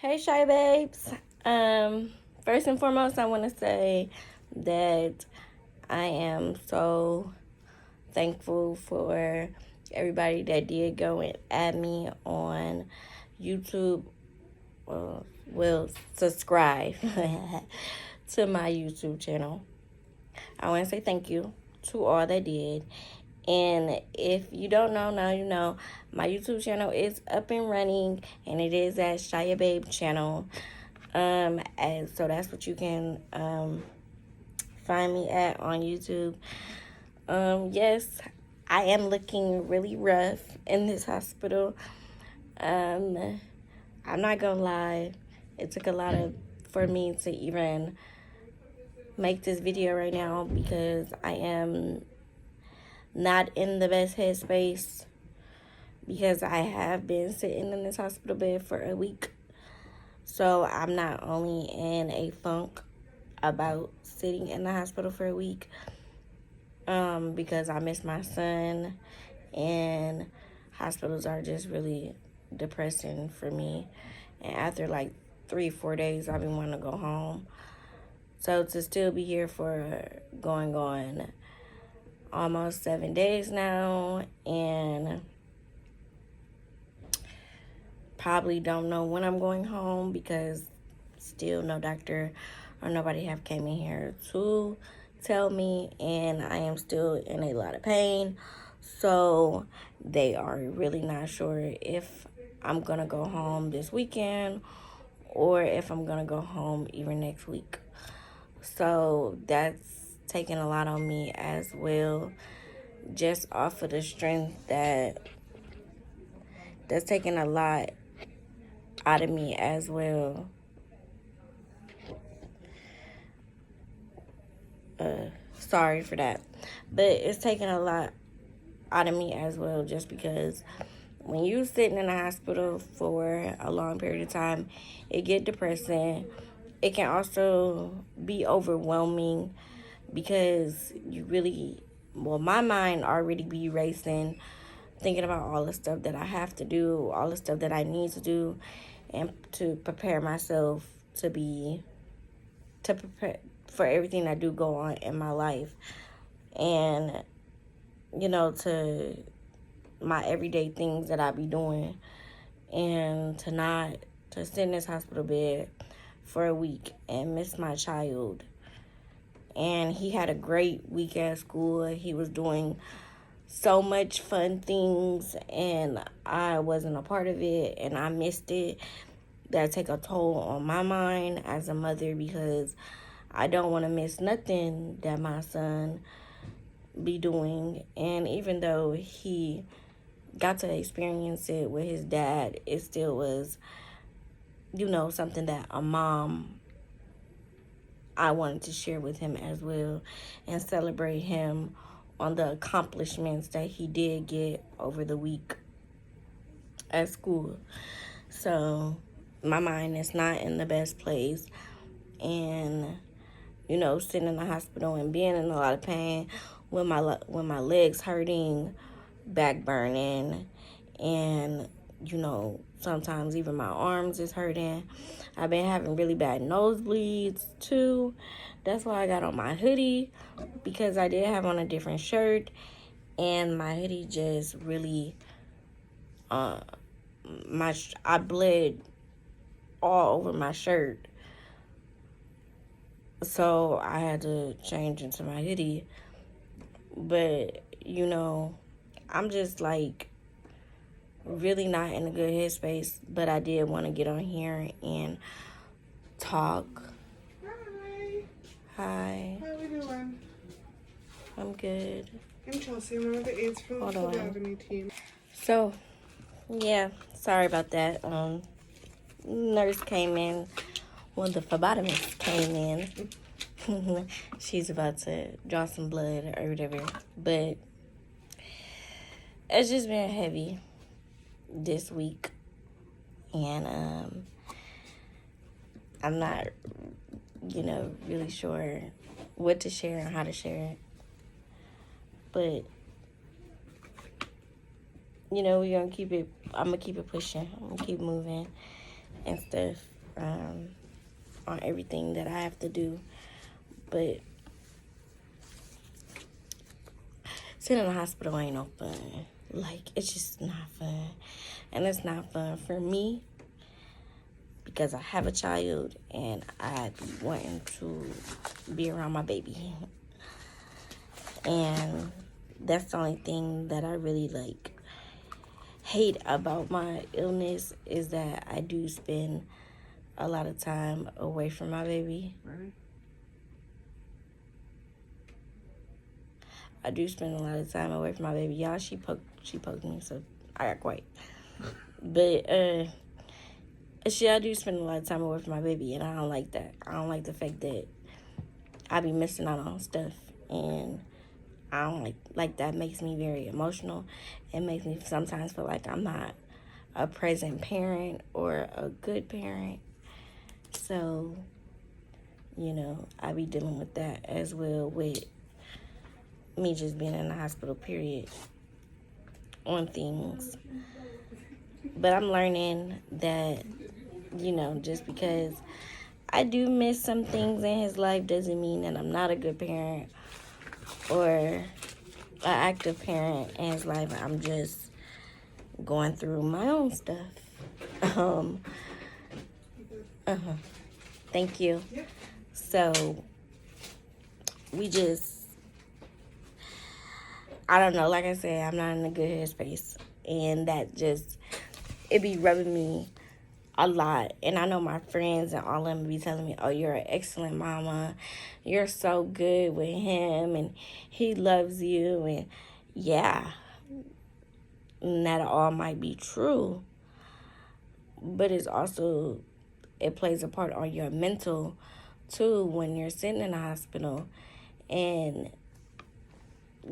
Hey, Shy Babes. First and foremost, I want to say that I am so thankful for everybody that did go and add me on YouTube. Will subscribe to my YouTube channel. I want to say thank you to all that did. And if you don't know, now you know. My YouTube channel is up and running, and it is at Shia Babe channel. And so that's what you can find me at on YouTube. Yes, I am looking really rough in this hospital. I'm not gonna lie, it took a lot for me to even make this video right now because I am not in the best headspace because I have been sitting in this hospital bed for a week. So I'm not only in a funk about sitting in the hospital for a week because I miss my son, and hospitals are just really depressing for me. And after like 3-4 days, I've been wanting to go home. So to still be here for going on almost 7 days now, and probably don't know when I'm going home because still no doctor or nobody have came in here to tell me, and I am still in a lot of pain. So they are really not sure if I'm gonna go home this weekend or if I'm gonna go home even next week. So that's taking a lot on me as well, just off of the strength that's taking a lot out of me as well. Sorry for that, but it's taking a lot out of me as well, just because when you sitting in a hospital for a long period of time, it get depressing. It can also be overwhelming because you really, well, my mind already be racing, thinking about all the stuff that I have to do, all the stuff that I need to do, and to prepare myself to prepare for everything that do go on in my life. And, to my everyday things that I be doing, and to sit in this hospital bed for a week and miss my child. And he had a great week at school. He was doing so much fun things, and I wasn't a part of it, and I missed it. That take a toll on my mind as a mother because I don't want to miss nothing that my son be doing. And even though he got to experience it with his dad, it still was, something that a mom, I wanted to share with him as well and celebrate him on the accomplishments that he did get over the week at school. So my mind is not in the best place, and sitting in the hospital and being in a lot of pain with my legs hurting, back burning, and sometimes even my arms is hurting. I've been having really bad nosebleeds too. That's why I got on my hoodie, because I did have on a different shirt, and my hoodie just really I bled all over my shirt. So I had to change into my hoodie. But, I'm just like really not in a good headspace. But I did want to get on here and talk. Hi. Hi. How are we doing? I'm good. I'm Chelsea. I'm one of the aides for the phlebotomy team. So, yeah, sorry about that. Nurse came in. Well, the phlebotomist came in. She's about to draw some blood or whatever. But it's just been heavy this week. And I'm not, really sure what to share and how to share it. But, we're going to I'm going to keep it pushing. I'm going to keep moving. and stuff, on everything that I have to do. But sitting in the hospital ain't no fun. Like, it's just not fun. And it's not fun for me because I have a child and I be wanting to be around my baby. And that's the only thing that I really, like, hate about my illness is that I do spend a lot of time away from my baby. Ready? I do spend a lot of time away from my baby. Y'all, she poked me, so I got quiet. But, I do spend a lot of time away from my baby, and I don't like that. I don't like the fact that I be missing out on stuff, and I don't like that. Makes me very emotional. It makes me sometimes feel like I'm not a present parent or a good parent. So, you know, I be dealing with that as well with me just being in the hospital, period, on things. But I'm learning that, you know, just because I do miss some things in his life doesn't mean that I'm not a good parent or an active parent in his life. I'm just going through my own stuff. Thank you. So I don't know, like I said, I'm not in a good headspace, and that just, it be rubbing me a lot. And I know my friends and all of them be telling me, oh, you're an excellent mama, you're so good with him, and he loves you. And yeah, and that all might be true, but it's also, it plays a part on your mental too when you're sitting in the hospital and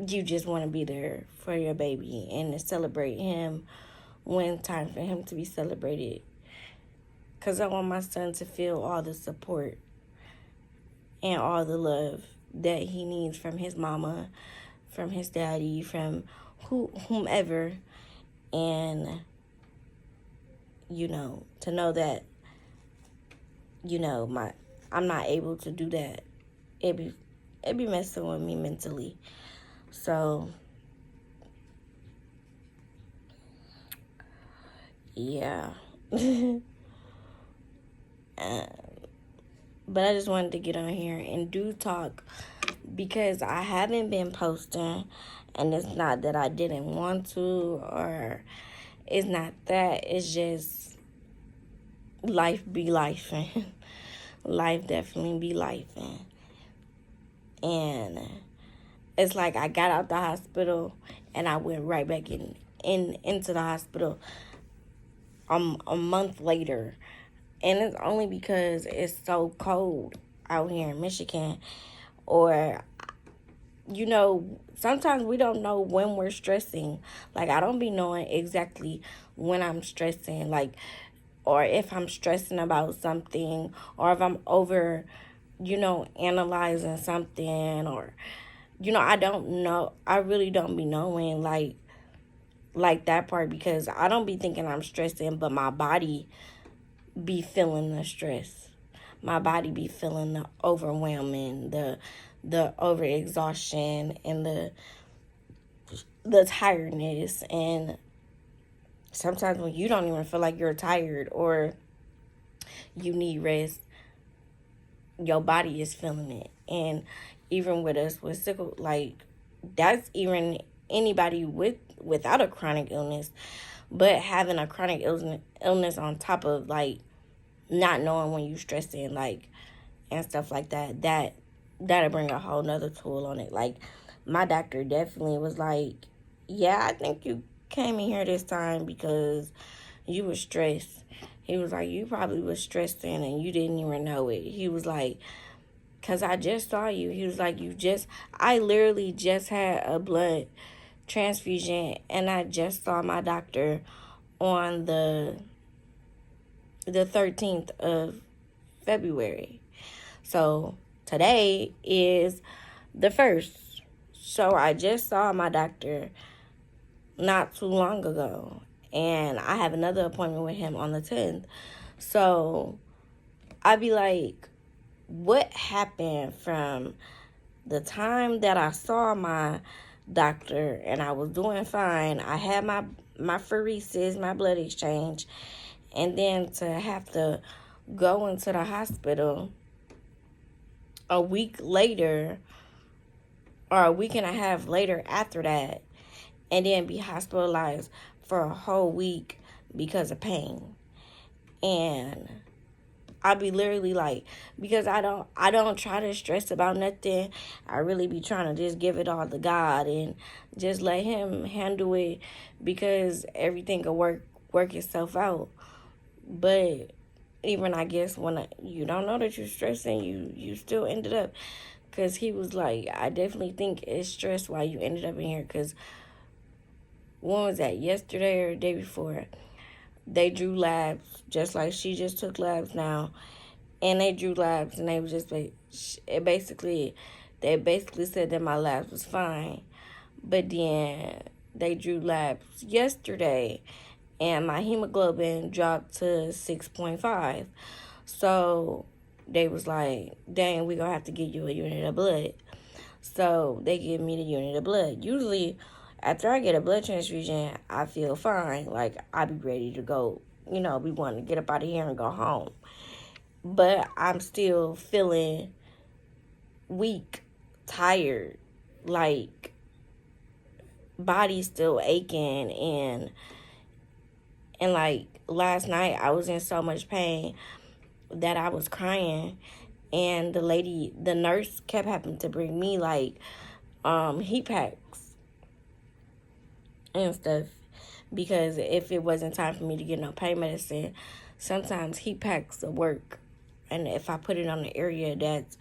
you just want to be there for your baby and to celebrate him when it's time for him to be celebrated. Because I want my son to feel all the support and all the love that he needs from his mama, from his daddy, from whomever. And, you know, to know that, you know, I'm not able to do that. It be messing with me mentally. So, yeah. But I just wanted to get on here and do talk because I haven't been posting, and it's not that I didn't want to, or it's not that, it's just life be life. Life definitely be life. And it's like I got out the hospital and I went right back into the hospital a month later. And it's only because it's so cold out here in Michigan. Or, you know, sometimes we don't know when we're stressing. Like, I don't be knowing exactly when I'm stressing. Like, or if I'm stressing about something. Or if I'm over, you know, analyzing something. Or, you know, I don't know. I really don't be knowing, like that part. Because I don't be thinking I'm stressing, but my body be feeling the stress. My body be feeling the overwhelming, the overexhaustion, and the tiredness. And sometimes when you don't even feel like you're tired or you need rest, your body is feeling it. And even with us with sickle, like, that's even anybody without a chronic illness, but having a chronic illness on top of, like, not knowing when you stressing, like, and stuff like that'll bring a whole nother tool on it. Like, my doctor definitely was like, yeah, I think you came in here this time because you were stressed. He was like, you probably was stressing and you didn't even know it. He was like, because I just saw you. He was like, I literally just had a blood transfusion and I just saw my doctor on the 13th of February. So today is the 1st. So I just saw my doctor not too long ago. And I have another appointment with him on the 10th. So I'd be like, what happened from the time that I saw my doctor and I was doing fine? I had my pheresis, my blood exchange, and then to have to go into the hospital a week later or a week and a half later after that, and then be hospitalized for a whole week because of pain. And I'd be literally like, because I don't try to stress about nothing. I really be trying to just give it all to God and just let him handle it, because everything will work itself out. But even, I guess, when you don't know that you're stressing, you still ended up, because he was like, I definitely think it's stress why you ended up in here, because when was that, yesterday or the day before? They drew labs, just like she just took labs now. And they drew labs, and they was just, they basically said that my labs was fine. But then they drew labs yesterday, and my hemoglobin dropped to 6.5. So they was like, dang, we gonna have to give you a unit of blood. So they give me the unit of blood. Usually, after I get a blood transfusion, I feel fine. Like, I be ready to go, we want to get up out of here and go home. But I'm still feeling weak, tired, like, body still aching, and like, last night I was in so much pain that I was crying, and the nurse kept having to bring me like heat packs and stuff, because if it wasn't time for me to get no pain medicine, sometimes heat packs will work, and if I put it on the area that's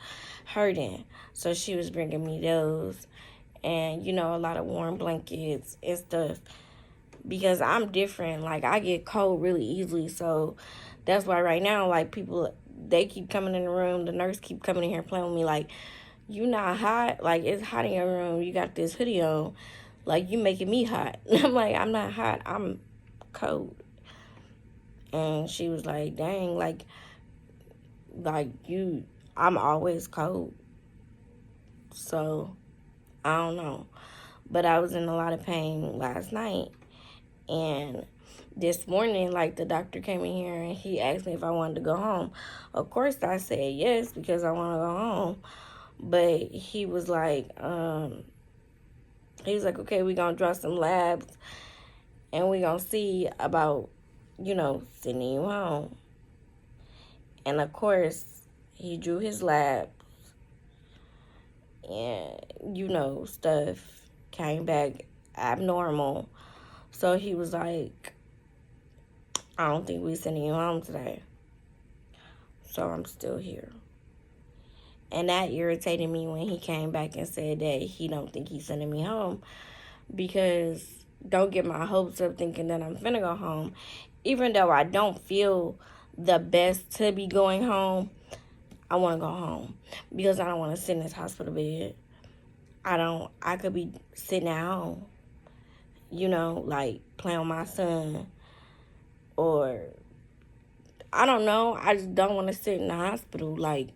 hurting. So she was bringing me those, and a lot of warm blankets and stuff, because I'm different. Like, I get cold really easily, so that's why right now, like, people, they keep coming in the room, the nurse keep coming in here playing with me like, you not hot? Like, it's hot in your room, you got this hoodie on, like, you making me hot. I'm like, I'm not hot, I'm cold. And she was like, dang, like you, I'm always cold. So I don't know, but I was in a lot of pain last night. And this morning, like, the doctor came in here and he asked me if I wanted to go home. Of course I said yes, because I want to go home. But he was like, okay, we're going to draw some labs and we're going to see about, sending you home. And of course, he drew his labs and, stuff came back abnormal. So he was like, I don't think we're sending you home today. So I'm still here. And that irritated me when he came back and said that he don't think he's sending me home, because don't get my hopes up thinking that I'm finna go home. Even though I don't feel the best to be going home, I want to go home, because I don't want to sit in this hospital bed. I could be sitting at home, like, playing with my son, or I don't know. I just don't want to sit in the hospital. Like,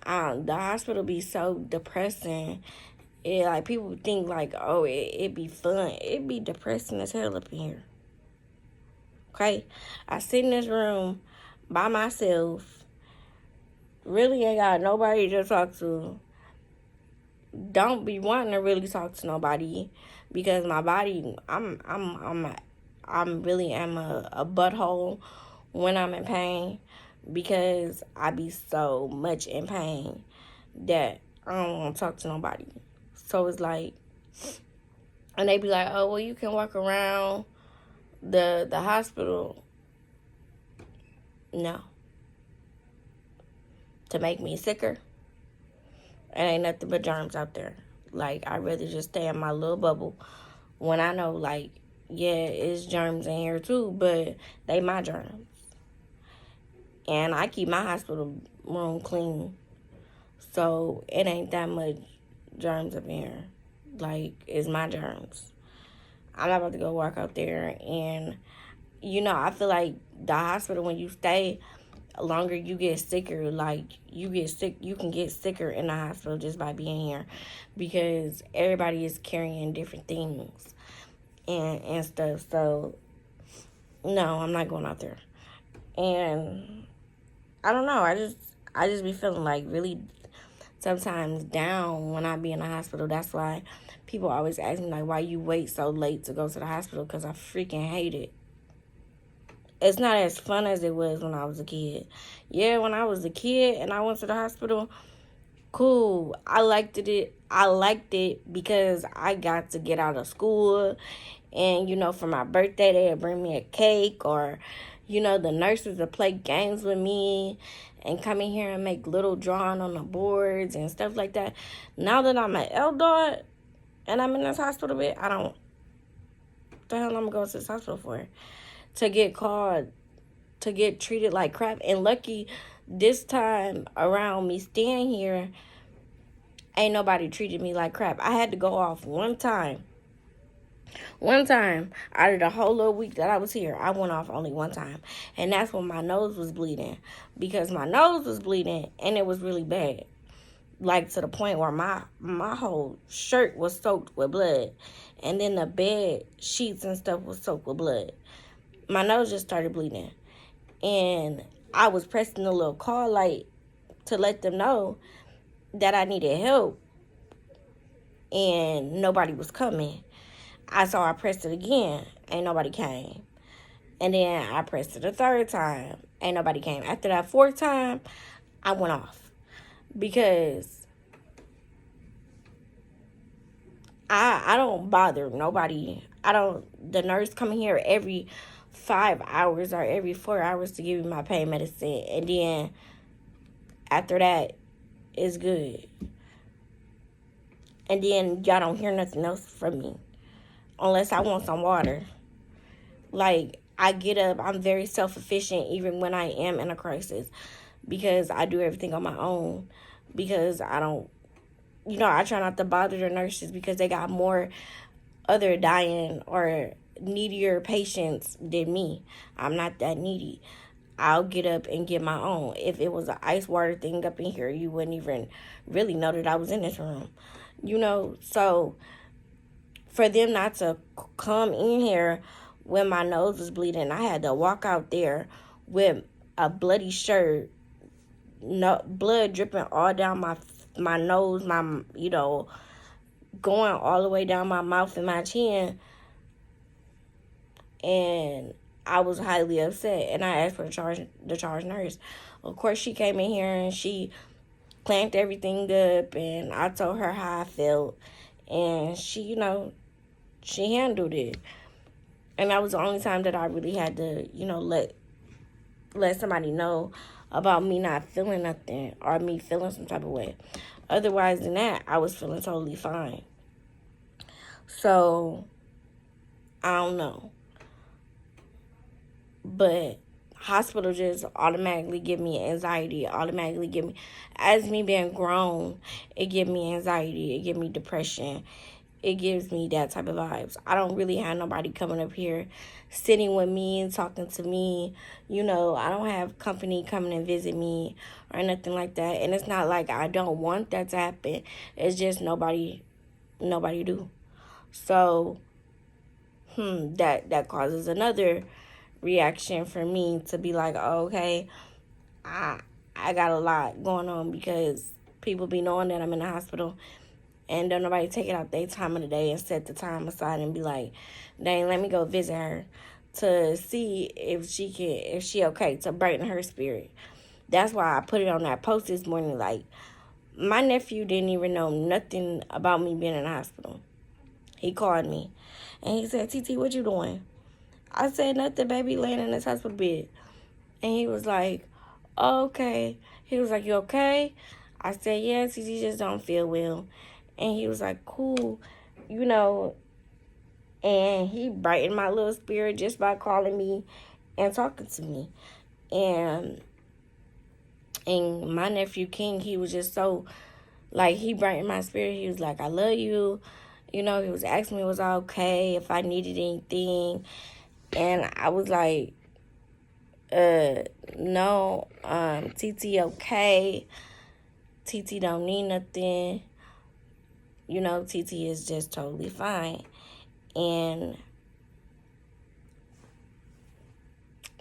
the hospital be so depressing. Like, people think like, oh, it be fun. It be depressing as hell up in here. Okay, I sit in this room by myself. Really ain't got nobody to talk to. Don't be wanting to really talk to nobody, because my body, I'm really am a butthole when I'm in pain, because I be so much in pain that I don't want to talk to nobody. So it's like, and they be like, oh, well, you can walk around the hospital. No. To make me sicker. It ain't nothing but germs out there. Like, I'd rather just stay in my little bubble when I know, like, yeah, it's germs in here too, but they my germs. And I keep my hospital room clean, so it ain't that much germs up in here. Like, it's my germs. I'm not about to go walk out there and I feel like the hospital, when you stay longer, you get sicker. Like, you get sick, you can get sicker in the hospital just by being here, because everybody is carrying different things and stuff. So no, I'm not going out there. And I don't know, I just be feeling like really sometimes down when I be in the hospital. That's why people always ask me, like, why you wait so late to go to the hospital, because I freaking hate it. It's not as fun as it was when I was a kid. Yeah, when I was a kid and I went to the hospital, cool. I liked it. I liked it because I got to get out of school, and for my birthday they'd bring me a cake, or the nurses would play games with me and come in here and make little drawing on the boards and stuff like that. Now that I'm an adult and I'm in this hospital bed, I don't. What the hell I'm going to this hospital for? To get called, to get treated like crap. And lucky this time around me staying here, ain't nobody treated me like crap. I had to go off one time. One time out of the whole little week that I was here, I went off only one time. And that's when my nose was bleeding. Because my nose was bleeding and it was really bad. Like, to the point where my whole shirt was soaked with blood. And then the bed sheets and stuff was soaked with blood. My nose just started bleeding. And I was pressing the little call light to let them know that I needed help. And nobody was coming. I pressed it again. Ain't nobody came. And then I pressed it a third time. Ain't nobody came. After that fourth time, I went off. Because I don't bother nobody. The nurse coming here every 5 hours or every 4 hours to give me my pain medicine. And then after that, it's good. And then y'all don't hear nothing else from me. Unless I want some water. Like, I get up, I'm very self-efficient even when I am in a crisis. Because I do everything on my own. Because I don't, I try not to bother the nurses because they got more other dying or needier patients than me. I'm not that needy. I'll get up and get my own. If it was an ice water thing up in here, you wouldn't even really know that I was in this room. So for them not to come in here when my nose was bleeding, I had to walk out there with a bloody shirt, no blood dripping all down my nose, going all the way down my mouth and my chin. And I was highly upset, and I asked for the charge nurse. Of course, she came in here and she clamped everything up, and I told her how I felt, and she, she handled it. And that was the only time that I really had to, let somebody know about me not feeling nothing or me feeling some type of way. Otherwise than that, I was feeling totally fine. So, I don't know. But hospital just automatically give me anxiety, as me being grown, it give me anxiety, it give me depression, it gives me that type of vibes. I don't really have nobody coming up here, sitting with me and talking to me, I don't have company coming and visit me or nothing like that, and it's not like I don't want that to happen, it's just nobody do. So, that causes another reaction for me to be like, oh, okay, I got a lot going on, because people be knowing that I'm in the hospital and don't nobody take it out their time of the day and set the time aside and be like, dang, let me go visit her to see if she okay, to brighten her spirit. That's why I put it on that post this morning. Like, my nephew didn't even know nothing about me being in the hospital. He called me and he said, TT, what you doing? I said, nothing, baby, laying in this hospital bed. And he was like, oh, okay. He was like, you okay? I said, yeah, TT just don't feel well. And he was like, cool, and he brightened my little spirit just by calling me and talking to me. And my nephew King, he was just so, like, he brightened my spirit. He was like, I love you. He was asking me was I okay, if I needed anything. And I was like, no, TT okay. TT don't need nothing. You know, TT is just totally fine. And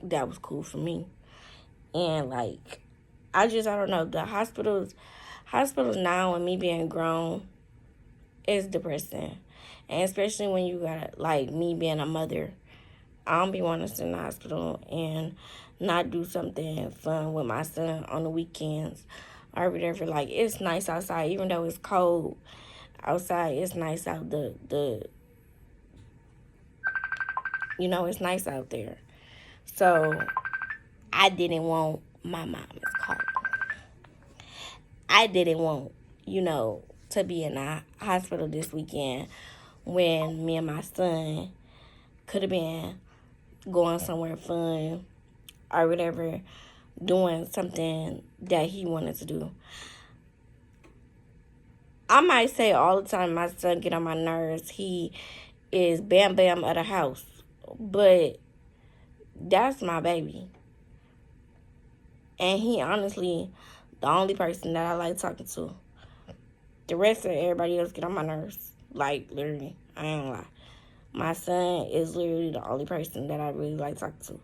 that was cool for me. And like, I don't know, the hospitals now and me being grown is depressing. And especially when you got, like, me being a mother, I don't be wanting to sit in the hospital and not do something fun with my son on the weekends or whatever. Like, it's nice outside, even though it's cold outside. It's nice out you know, it's nice out there. So I didn't want my mom is calling. I didn't want, you know, to be in the hospital this weekend when me and my son could have been going somewhere fun or whatever, doing something that he wanted to do. I might say all the time my son get on my nerves. He is bam bam of the house. But that's my baby. And he honestly the only person that I like talking to. The rest of everybody else get on my nerves. Like, literally, I ain't gonna lie. My son is literally the only person that I really like talking to.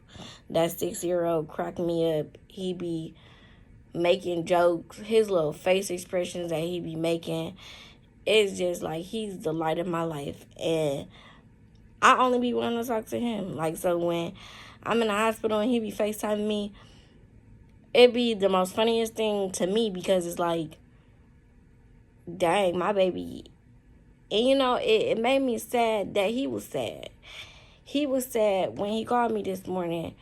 That 6-year-old crack me up. He be making jokes. His little face expressions that he be making, it's just like he's the light of my life. And I only be wanting to talk to him. Like, so when I'm in the hospital and he be FaceTiming me, it be the most funniest thing to me because it's like, dang, my baby. And, you know, it made me sad that he was sad. He was sad when he called me this morning.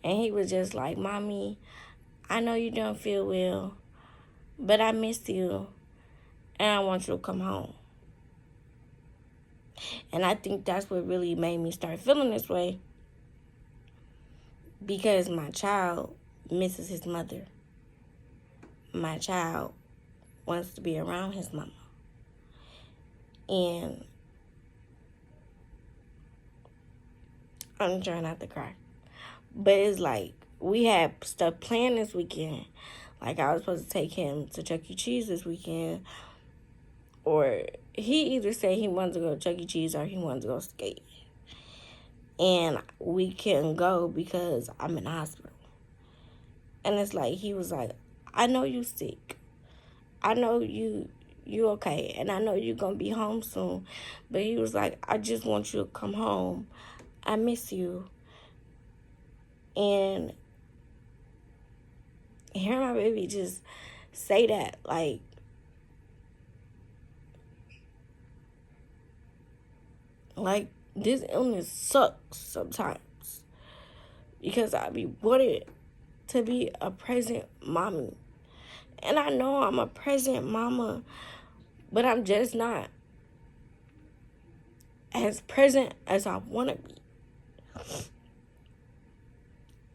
And he was just like, Mommy, I know you don't feel well, but I miss you. And I want you to come home. And I think that's what really made me start feeling this way. Because my child misses his mother. My child wants to be around his mama. And I'm trying not to cry. But it's like, we had stuff planned this weekend. Like, I was supposed to take him to Chuck E. Cheese this weekend. Or he either said he wanted to go to Chuck E. Cheese or he wanted to go skate. And we couldn't go because I'm in the hospital. And it's like, he was like, I know you sick. I know you okay. And I know you going to be home soon. But he was like, I just want you to come home. I miss you. And hear my baby just say that, like this illness sucks sometimes because I be wanted to be a present mommy. And I know I'm a present mama, but I'm just not as present as I want to be.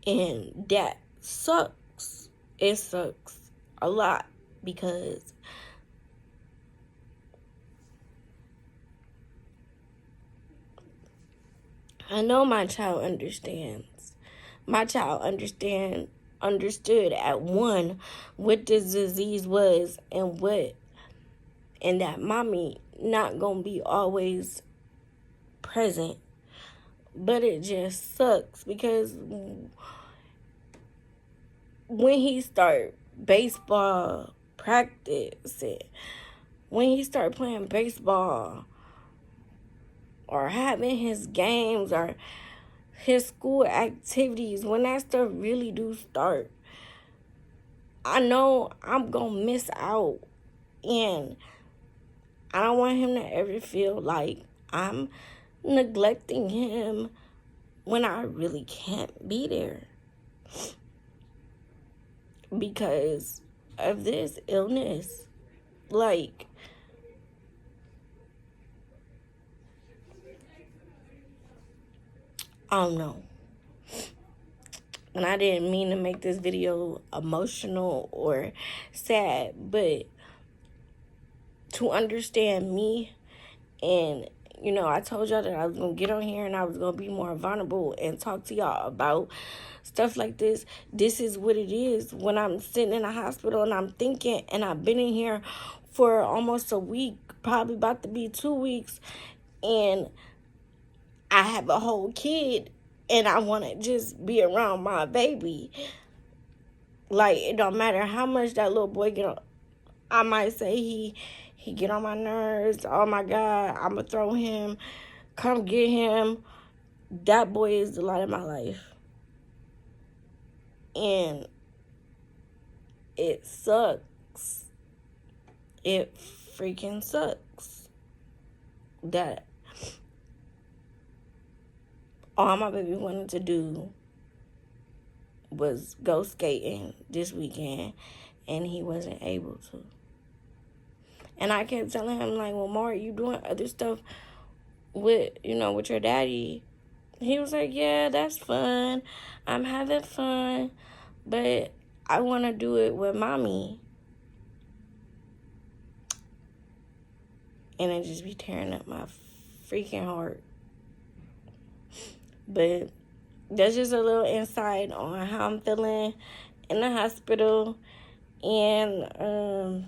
And that sucks. It sucks a lot because I know my child understands. My child understood at one what this disease was and that mommy not gonna be always present. But it just sucks because when he start baseball practice, when he start playing baseball or having his games or his school activities, when that stuff really do start, I know I'm gonna miss out. And I don't want him to ever feel like I'm neglecting him when I really can't be there because of this illness. Like, I don't know. And I didn't mean to make this video emotional or sad, but to understand me and, you know, I told y'all that I was going to get on here and I was going to be more vulnerable and talk to y'all about stuff like this. This is what it is when I'm sitting in a hospital and I'm thinking, and I've been in here for almost a week, probably about to be 2 weeks, and I have a whole kid and I want to just be around my baby. Like, it don't matter how much that little boy get on. I might say he get on my nerves. Oh my God, I'm gonna throw him. Come get him. That boy is the light of my life. And it sucks. It freaking sucks that all my baby wanted to do was go skating this weekend, and he wasn't able to. And I kept telling him, like, well, Mark, you doing other stuff with, you know, with your daddy. He was like, yeah, that's fun. I'm having fun, but I want to do it with mommy. And it just be tearing up my freaking heart. But that's just a little insight on how I'm feeling in the hospital, and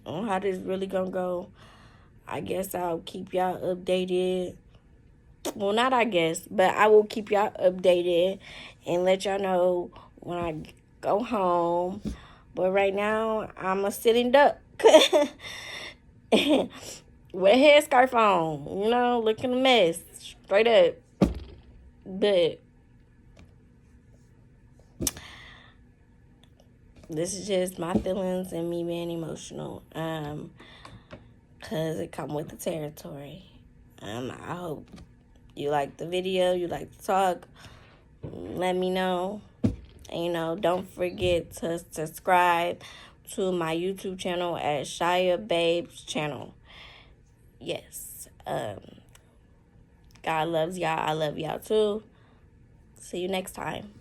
on how this really gonna go. I guess I'll keep y'all updated. Well, not I guess, but I will keep y'all updated and let y'all know when I go home. But right now, I'm a sitting duck with a headscarf on, you know, looking a mess, straight up. But this is just my feelings and me being emotional, because it come with the territory. I hope you like the video, you like to talk. Let me know. And, you know, don't forget to subscribe to my YouTube channel at Shia Babes channel. Yes. God loves y'all. I love y'all too. See you next time.